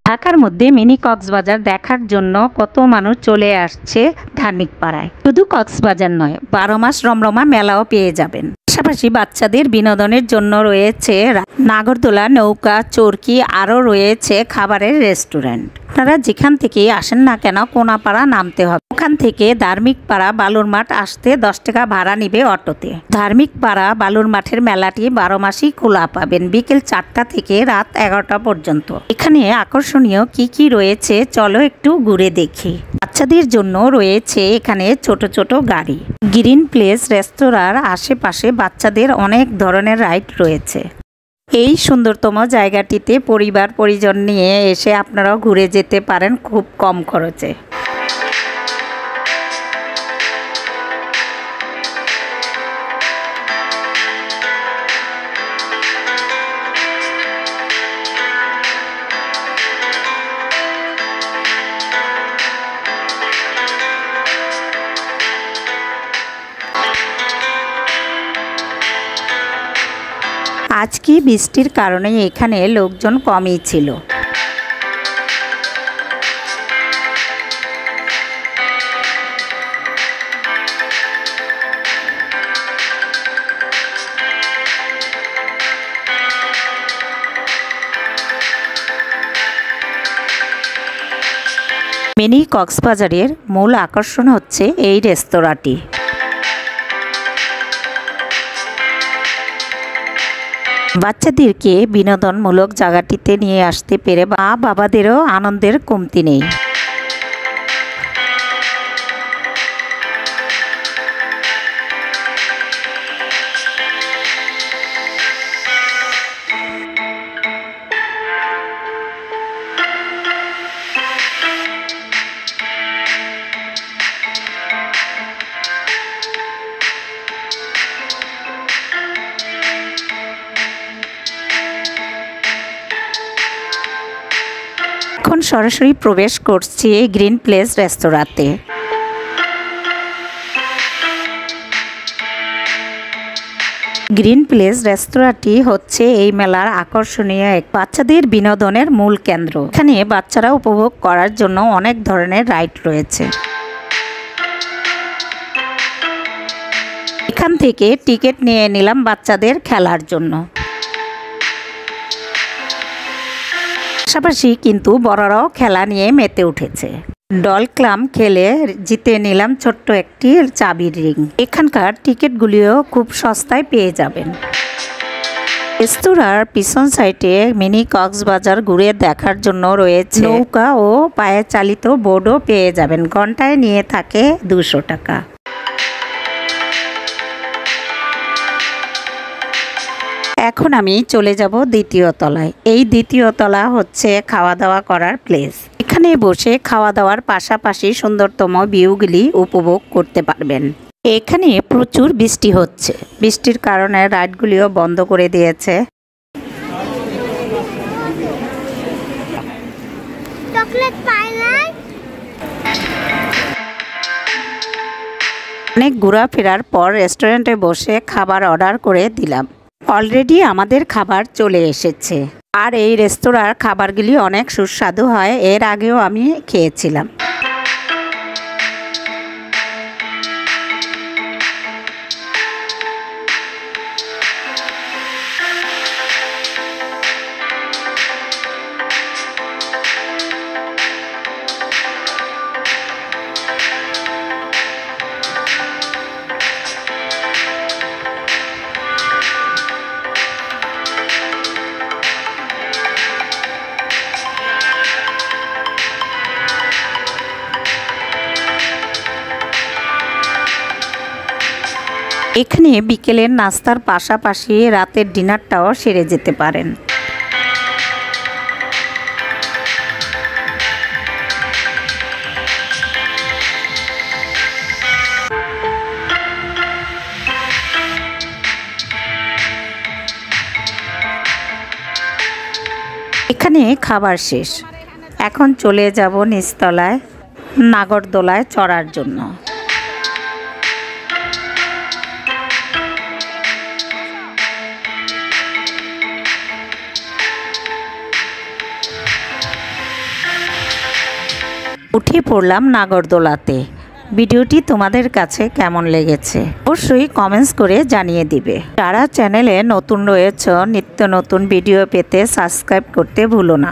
ঢাকার মধ্যে মিনি কক্সবাজার দেখার জন্য কত মানুষ চলে আসছে ধার্মিক পাড়ায়। শুধু কক্সবাজার নয়, ১২ মাস রমরমা মেলাও পেয়ে যাবেন। পাশাপাশি বাচ্চাদের বিনোদনের জন্য রয়েছে নাগরদোলা, নৌকা, চরকি, আরও রয়েছে খাবারের রেস্টুরেন্ট। আপনারা যেখান থেকেই আসেন না কেন কোনাপাড়া নামতে হবে। ওখান থেকে ধার্মিক পাড়া বালুর মাঠ আসতে ১০ টাকা ভাড়া নিবে অটোতে। ধার্মিক পাড়া বালুর মাঠের মেলাটি ১২ মাসই খোলা পাবেন, বিকেল ৪টা থেকে রাত ১১টা পর্যন্ত। এখানে আকর্ষণীয় কি কি রয়েছে চলো একটু ঘুরে দেখি। বাচ্চাদের জন্য রয়েছে এখানে ছোট ছোট গাড়ি। গ্রিন প্লেস রেস্তোরাঁর আশেপাশে বাচ্চাদের অনেক ধরনের রাইড রয়েছে। এই সুন্দরতম জায়গাটিতে পরিবার পরিজন নিয়ে এসে আপনারাও ঘুরে যেতে পারেন খুব কম খরচে। আজকে বৃষ্টির কারণে এখানে লোকজন কমই ছিল। মিনি কক্সবাজারের মূল আকর্ষণ হচ্ছে এই রেস্তোরাঁটি। বাচ্চাদেরকে বিনোদনমূলক জায়গাটিতে নিয়ে আসতে পেরে বাবাদেরও আনন্দের কমতি নেই। এখন সরাসরি প্রবেশ করছি গ্রিন প্লেস রেস্তোরাঁতে। গ্রিন প্লেস রেস্তোরাঁটি হচ্ছে এই মেলার আকর্ষণীয় এক বাচ্চাদের বিনোদনের মূল কেন্দ্র। এখানে বাচ্চারা উপভোগ করার জন্য অনেক ধরনের রাইড রয়েছে। এখান থেকে টিকিট নিয়ে নিলাম বাচ্চাদের খেলার জন্য। পাশাপাশি কিন্তু বড়রাও খেলা নিয়ে মেতে উঠেছে। ডল ক্লাম খেলে জিতে নিলাম ছোট্ট একটি চাবির রিং। এখানকার টিকিটগুলিও খুব সস্তায় পেয়ে যাবেন। রেস্তোরাঁর পিছন সাইডে মিনি কক্সবাজার ঘুরে দেখার জন্য রয়েছে নৌকা ও পায়ে চালিত বোটও পেয়ে যাবেন। ঘন্টায় নিয়ে থাকে ২০০ টাকা। এখন আমি চলে যাব দ্বিতীয় তলায়। এই দ্বিতীয় তলা হচ্ছে খাওয়া দাওয়া করার প্লেস। এখানে বসে খাওয়া দাওয়ার পাশাপাশি সুন্দরতম ভিউগুলি উপভোগ করতে পারবেন। এখানে প্রচুর বৃষ্টি হচ্ছে, বৃষ্টির কারণে রাইডগুলিও বন্ধ করে দিয়েছে। অনেক ঘোরাফেরার পর রেস্টুরেন্টে বসে খাবার অর্ডার করে দিলাম। অলরেডি আমাদের খাবার চলে এসেছে। আর এই রেস্তোরাঁর খাবারগুলি অনেক সুস্বাদু হয়, এর আগেও আমি খেয়েছিলাম। এখানে বিকেলের নাস্তার পাশাপাশি রাতের ডিনারটাও সেরে যেতে পারেন। এখানে খাবার শেষ, এখন চলে যাব নিচতলায় নাগরদোলায় চড়ার জন্য। উঠে পড়লাম নাগরদোলাতে। ভিডিওটি তোমাদের কাছে কেমন লেগেছে অবশ্যই কমেন্টস করে জানিয়ে দিবে। যারা চ্যানেলে নতুন রয়েছে নিত্য নতুন ভিডিও পেতে সাবস্ক্রাইব করতে ভুলো না।